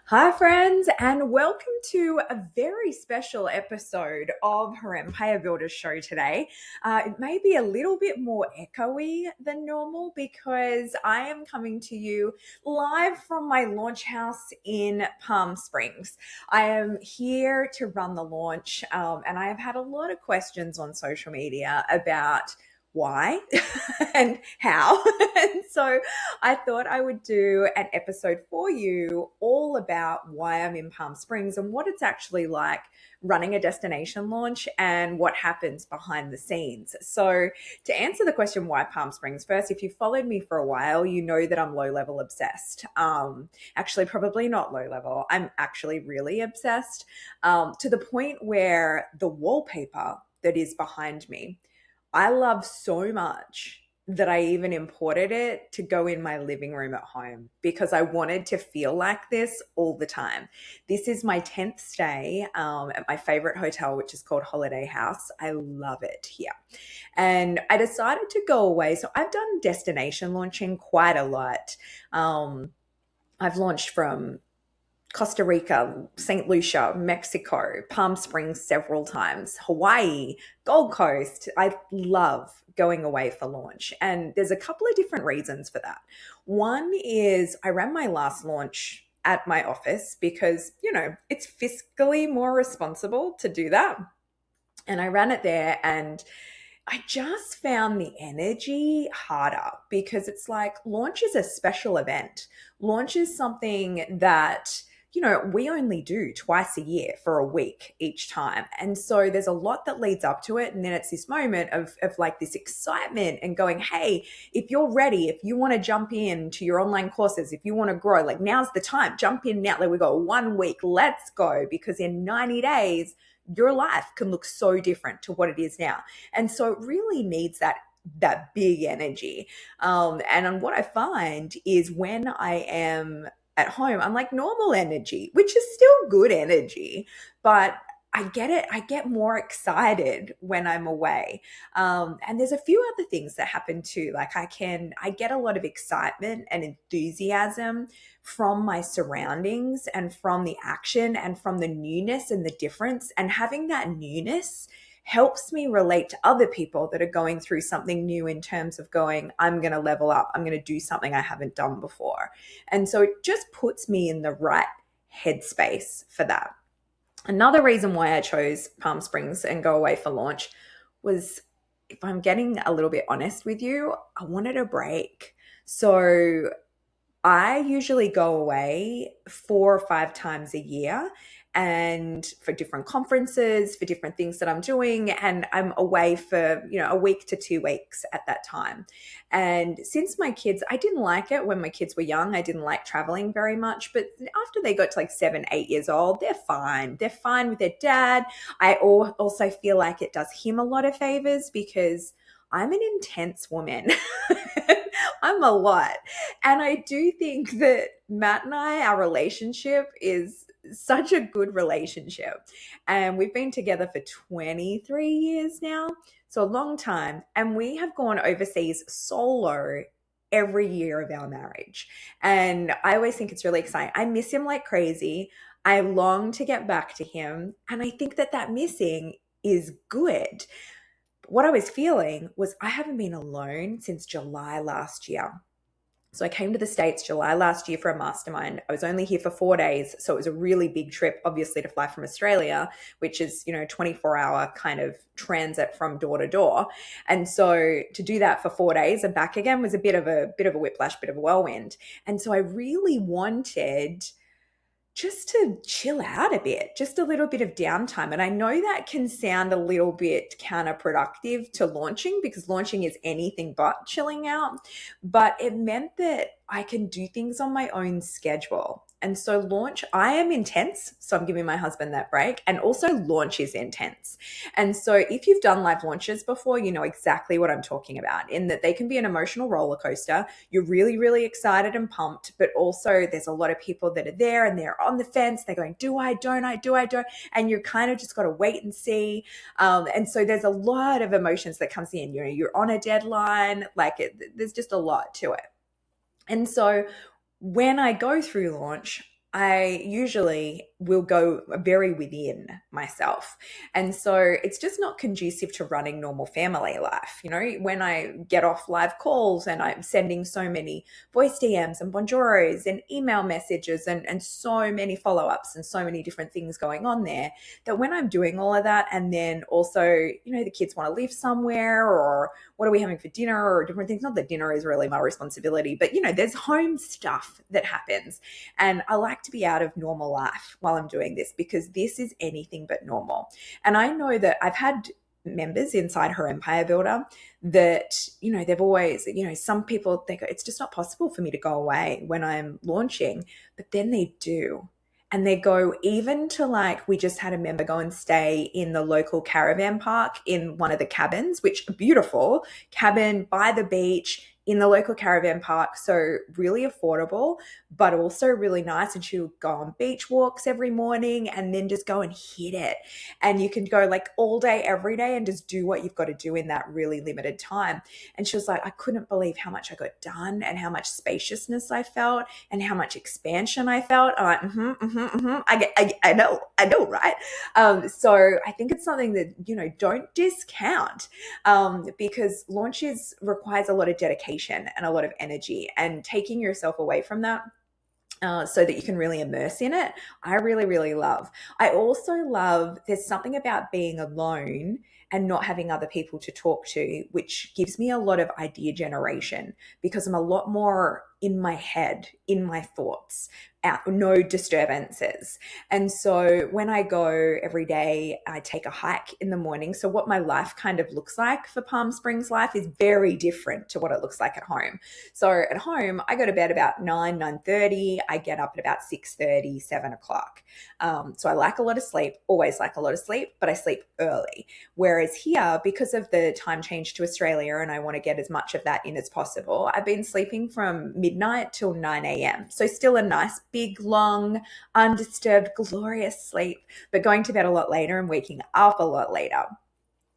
Hi, friends, and welcome to a very special episode of Her Empire Builders Show today. It may be a little bit more echoey than normal because I am coming to you live from my launch house in Palm Springs. I am here to run the launch, and I have had a lot of questions on social media about why and how. And so I thought I would do an episode for you all about why I'm in Palm Springs and what it's actually like running a destination launch and what happens behind the scenes. So, to answer the question, why Palm Springs, first, if you've followed me for a while, you know that I'm low level obsessed. Actually, probably not low level. I'm actually really obsessed to the point where the wallpaper that is behind me, I love so much that I even imported it to go in my living room at home because I wanted to feel like this all the time. This is my 10th stay at my favorite hotel, which is called Holiday House. I love it here. And I decided to go away. So I've done destination launching quite a lot. I've launched from Costa Rica, St. Lucia, Mexico, Palm Springs several times, Hawaii, Gold Coast. I love going away for launch. And there's a couple of different reasons for that. One is I ran my last launch at my office because, it's fiscally more responsible to do that. And I ran it there and I just found the energy harder because it's like launch is a special event. Launch is something that, we only do twice a year for a week each time. And so there's a lot that leads up to it. And then it's this moment of like this excitement and going, hey, if you're ready, if you want to jump in to your online courses, if you want to grow, like now's the time, jump in now. Like we got 1 week, let's go. Because in 90 days, your life can look so different to what it is now. And so it really needs that big energy. And what I find is when I am at home, I'm like normal energy, which is still good energy, but I get it. I get more excited when I'm away. And there's a few other things that happen too. Like I get a lot of excitement and enthusiasm from my surroundings and from the action and from the newness and the difference. And having that newness helps me relate to other people that are going through something new in terms of going, I'm going to level up. I'm going to do something I haven't done before. And so it just puts me in the right headspace for that. Another reason why I chose Palm Springs and go away for launch was, if I'm getting a little bit honest with you, I wanted a break. So I usually go away 4 or 5 times a year and for different conferences, for different things that I'm doing. And I'm away for, a week to 2 weeks at that time. And since my kids, I didn't like it when my kids were young. I didn't like traveling very much. But after they got to like 7, 8 years old, they're fine. They're fine with their dad. I also feel like it does him a lot of favors because I'm an intense woman. I'm a lot. And I do think that Matt and I, our relationship is such a good relationship. And we've been together for 23 years now. So a long time. And we have gone overseas solo every year of our marriage. And I always think it's really exciting. I miss him like crazy. I long to get back to him. And I think that missing is good. What I was feeling was I haven't been alone since July last year. So I came to the States July last year for a mastermind. I was only here for 4 days. So it was a really big trip, obviously, to fly from Australia, which is, 24-hour kind of transit from door to door. And so to do that for 4 days and back again was a bit of a whiplash, bit of a whirlwind. And so I really wanted just to chill out a bit, just a little bit of downtime. And I know that can sound a little bit counterproductive to launching because launching is anything but chilling out. But it meant that I can do things on my own schedule. And so launch, I am intense. So I'm giving my husband that break. And also launch is intense. And so if you've done live launches before, you know exactly what I'm talking about in that they can be an emotional roller coaster. You're really, really excited and pumped, but also there's a lot of people that are there and they're on the fence. They're going, do I, don't I, do I, don't? And you kind of just got to wait and see. And so there's a lot of emotions that comes in, you're on a deadline, there's just a lot to it. And so when I go through launch, I usually will go very within myself. And so it's just not conducive to running normal family life. When I get off live calls and I'm sending so many voice DMs and bonjoros and email messages and so many follow ups and so many different things going on there, that when I'm doing all of that, and then also, the kids want to live somewhere, or what are we having for dinner, or different things. Not that dinner is really my responsibility, but there's home stuff that happens. And I like to be out of normal life while I'm doing this, because this is anything but normal. And I know that I've had members inside Her Empire Builder that, they've always, some people think it's just not possible for me to go away when I'm launching, but then they do. And they go even to, like, we just had a member go and stay in the local caravan park in one of the cabins, which beautiful cabin by the beach in the local caravan park. So really affordable, but also really nice. And she'll go on beach walks every morning and then just go and hit it. And you can go like all day, every day, and just do what you've got to do in that really limited time. And she was like, I couldn't believe how much I got done and how much spaciousness I felt and how much expansion I felt. I'm like, I know, right? So I think it's something that, don't discount, because launches requires a lot of dedication and a lot of energy, and taking yourself away from that, so that you can really immerse in it, I really, really love. I also love, there's something about being alone and not having other people to talk to, which gives me a lot of idea generation, because I'm a lot more in my head, in my thoughts, no disturbances. And so when I go every day, I take a hike in the morning. So what my life kind of looks like for Palm Springs life is very different to what it looks like at home. So at home, I go to bed about 9:30. I get up at about 6:30, 7 o'clock. So I like a lot of sleep, always like a lot of sleep, but I sleep early. Whereas here, because of the time change to Australia, and I want to get as much of that in as possible, I've been sleeping from midnight till 9 a.m. So still a nice, big, long, undisturbed, glorious sleep, but going to bed a lot later and waking up a lot later.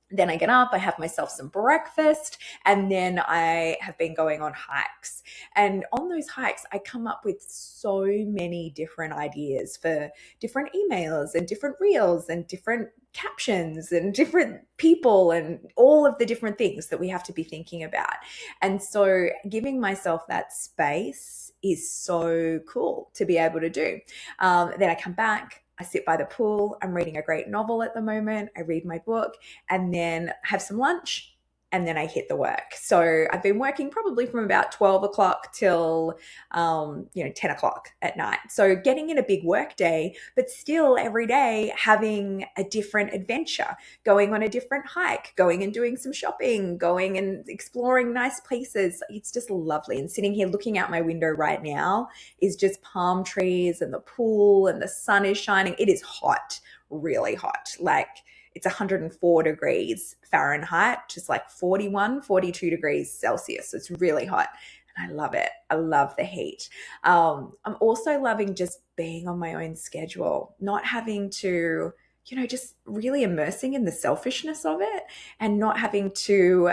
Then I get up, I have myself some breakfast, and then I have been going on hikes. And on those hikes, I come up with so many different ideas for different emails and different reels and different captions and different people and all of the different things that we have to be thinking about. And so giving myself that space is so cool to be able to do. Then I come back, I sit by the pool. I'm reading a great novel at the moment. I read my book and then have some lunch, and then I hit the work. So I've been working probably from about 12 o'clock till 10 o'clock at night. So getting in a big work day, but still every day having a different adventure, going on a different hike, going and doing some shopping, going and exploring nice places. It's just lovely. And sitting here looking out my window right now is just palm trees and the pool, and the sun is shining. It is hot, really hot. Like, it's 104 degrees Fahrenheit, just like 41, 42 degrees Celsius. It's really hot. And I love it. I love the heat. I'm also loving just being on my own schedule, not having to, just really immersing in the selfishness of it, and not having to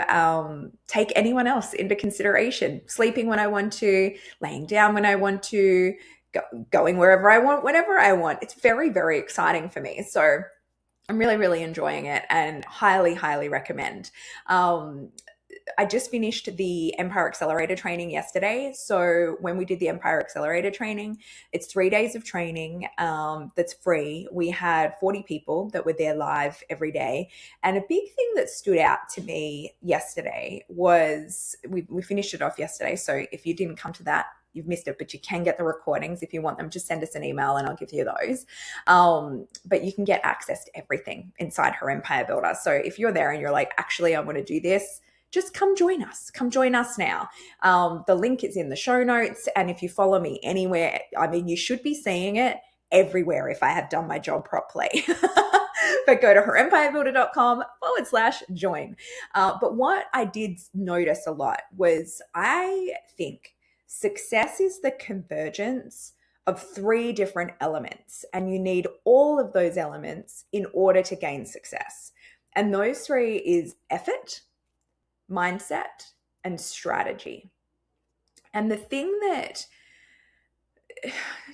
take anyone else into consideration. Sleeping when I want to, laying down when I want to, going wherever I want, whenever I want. It's very, very exciting for me. So I'm really, really enjoying it, and highly, highly recommend. I just finished the Empire Accelerator training yesterday. So when we did the Empire Accelerator training, it's 3 days of training that's free. We had 40 people that were there live every day. And a big thing that stood out to me yesterday was we finished it off yesterday. So if you didn't come to that, you've missed it, but you can get the recordings if you want them. Just send us an email and I'll give you those. But you can get access to everything inside Her Empire Builder. So if you're there and you're like, actually, I want to do this, just come join us. Come join us now. The link is in the show notes. And if you follow me anywhere, you should be seeing it everywhere if I have done my job properly. But go to herempirebuilder.com/join. But what I did notice a lot was, I think success is the convergence of 3 different elements, and you need all of those elements in order to gain success. And those 3 is effort, mindset, and strategy. And the thing that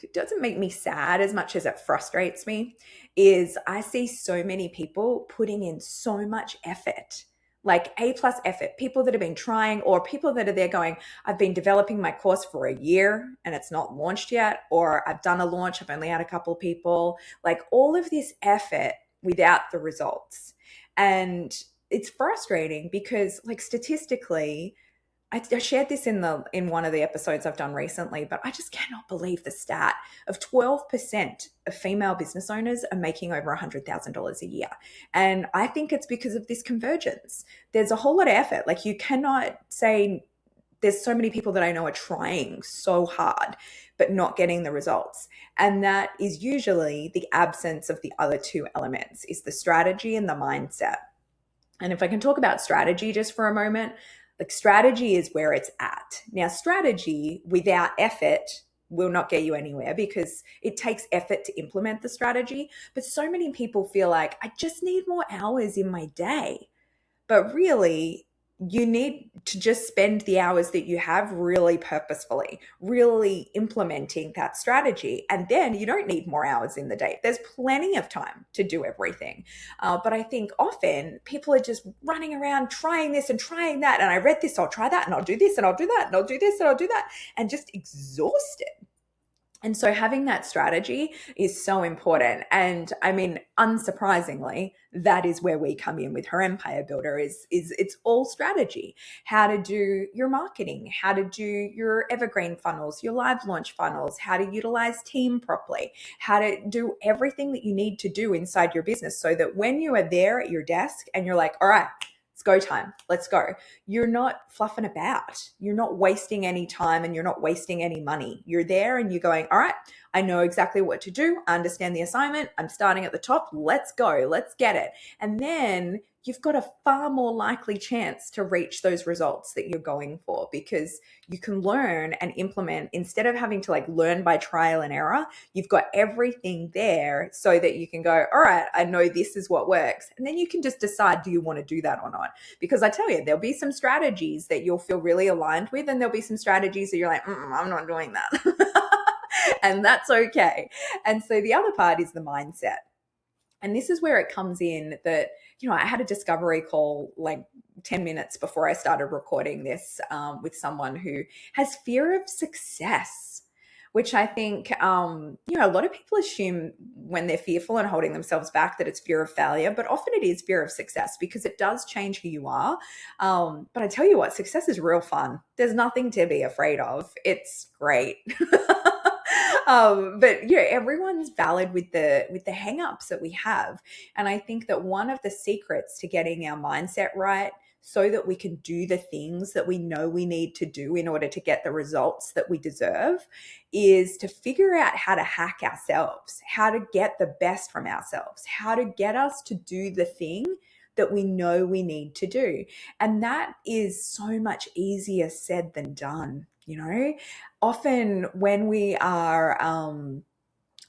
it doesn't make me sad as much as it frustrates me is I see so many people putting in so much effort, like A plus effort, people that have been trying, or people that are there going, I've been developing my course for a year and it's not launched yet, or I've done a launch, I've only had a couple of people, like all of this effort without the results. And it's frustrating because like statistically, I shared this in one of the episodes I've done recently, but I just cannot believe the stat of 12% of female business owners are making over $100,000 a year. And I think it's because of this convergence. There's a whole lot of effort. Like you cannot say there's so many people that I know are trying so hard, but not getting the results. And that is usually the absence of the other two elements is the strategy and the mindset. And if I can talk about strategy just for a moment, like strategy is where it's at. Now, strategy without effort will not get you anywhere because it takes effort to implement the strategy. But so many people feel like I just need more hours in my day. But really, you need to just spend the hours that you have really purposefully, really implementing that strategy. And then you don't need more hours in the day. There's plenty of time to do everything. But I think often people are just running around trying this and trying that. And I read this, I'll try that, and I'll do this, and I'll do that, and I'll do this, and I'll do that, and just exhausted. And so having that strategy is so important. And I mean, unsurprisingly, that is where we come in with Her Empire Builder is it's all strategy. How to do your marketing, how to do your evergreen funnels, your live launch funnels, how to utilize team properly, how to do everything that you need to do inside your business so that when you are there at your desk and you're like, all right, it's go time, let's go. You're not fluffing about. You're not wasting any time and you're not wasting any money. You're there and you're going, all right, I know exactly what to do. I understand the assignment. I'm starting at the top. Let's go. Let's get it. And then you've got a far more likely chance to reach those results that you're going for because you can learn and implement instead of having to like learn by trial and error. You've got everything there so that you can go, all right, I know this is what works. And then you can just decide, do you want to do that or not? Because I tell you, there'll be some strategies that you'll feel really aligned with, and there'll be some strategies that you're like, I'm not doing that. And that's okay. And so the other part is the mindset. And this is where it comes in that, I had a discovery call like 10 minutes before I started recording this with someone who has fear of success, which I think, a lot of people assume when they're fearful and holding themselves back that it's fear of failure, but often it is fear of success because it does change who you are. But I tell you what, success is real fun. There's nothing to be afraid of. It's great. But everyone's valid with the hang-ups that we have. And I think that one of the secrets to getting our mindset right so that we can do the things that we know we need to do in order to get the results that we deserve is to figure out how to hack ourselves, how to get the best from ourselves, how to get us to do the thing that we know we need to do. And that is so much easier said than done. Often when we are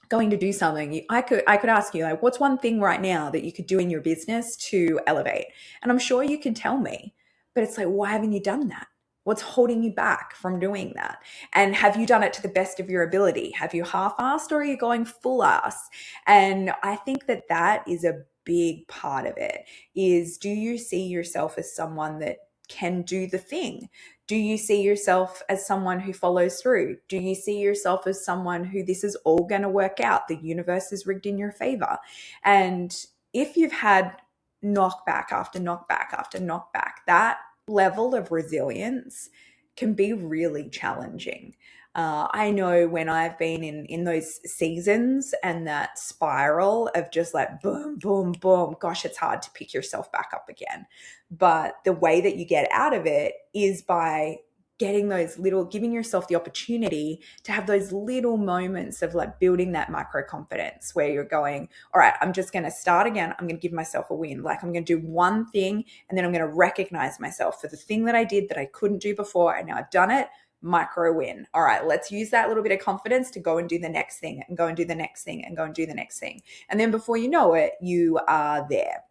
going to do something, I could ask you, like, what's one thing right now that you could do in your business to elevate? And I'm sure you can tell me, but it's like, why haven't you done that? What's holding you back from doing that? And have you done it to the best of your ability? Have you half-assed or are you going full ass? And I think that is a big part of it is, do you see yourself as someone that can do the thing? Do you see yourself as someone who follows through? Do you see yourself as someone who this is all going to work out? The universe is rigged in your favor. And if you've had knockback after knockback after knockback, that level of resilience can be really challenging. I know when I've been in those seasons and that spiral of just like boom, boom, boom, gosh, it's hard to pick yourself back up again. But the way that you get out of it is by giving yourself the opportunity to have those little moments of like building that micro confidence where you're going, all right, I'm just going to start again. I'm going to give myself a win. Like I'm going to do one thing and then I'm going to recognize myself for the thing that I did that I couldn't do before. And now I've done it. Micro win. All right, let's use that little bit of confidence to go and do the next thing and go and do the next thing and go and do the next thing. And then before you know it, you are there.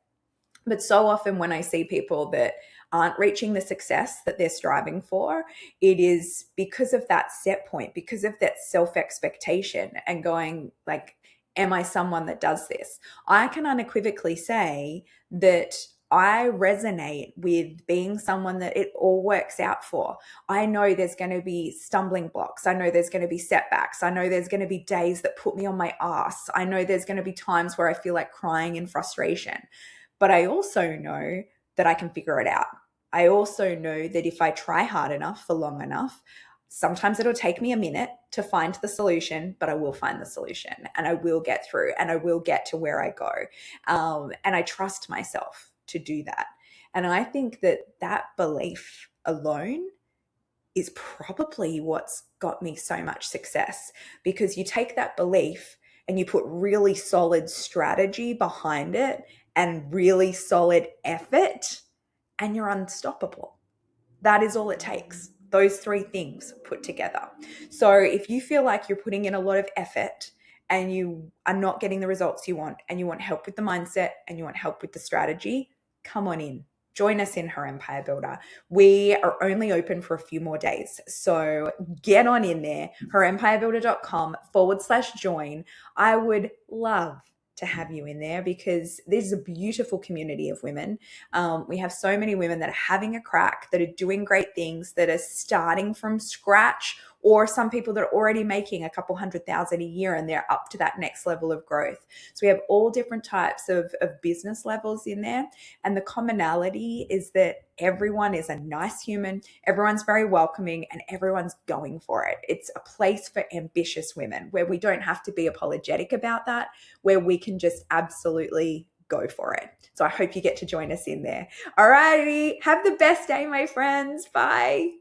But so often when I see people that aren't reaching the success that they're striving for, it is because of that set point, because of that self-expectation and going like, am I someone that does this? I can unequivocally say that I resonate with being someone that it all works out for. I know there's going to be stumbling blocks. I know there's going to be setbacks. I know there's going to be days that put me on my ass. I know there's going to be times where I feel like crying in frustration. But I also know that I can figure it out. I also know that if I try hard enough for long enough, sometimes it'll take me a minute to find the solution, but I will find the solution and I will get through and I will get to where I go. And I trust myself to do that. And I think that that belief alone is probably what's got me so much success, because you take that belief and you put really solid strategy behind it and really solid effort, and you're unstoppable. That is all it takes. Those three things put together. So if you feel like you're putting in a lot of effort and you are not getting the results you want, and you want help with the mindset and you want help with the strategy, come on in. Join us in Her Empire Builder. We are only open for a few more days. So get on in there, herempirebuilder.com/join. I would love to have you in there, because this is a beautiful community of women. We have so many women that are having a crack, that are doing great things, that are starting from scratch, or some people that are already making a couple $100,000 a year and they're up to that next level of growth. So we have all different types of business levels in there. And the commonality is that everyone is a nice human, everyone's very welcoming, and everyone's going for it. It's a place for ambitious women where we don't have to be apologetic about that, where we can just absolutely go for it. So I hope you get to join us in there. All righty. Have the best day, my friends. Bye.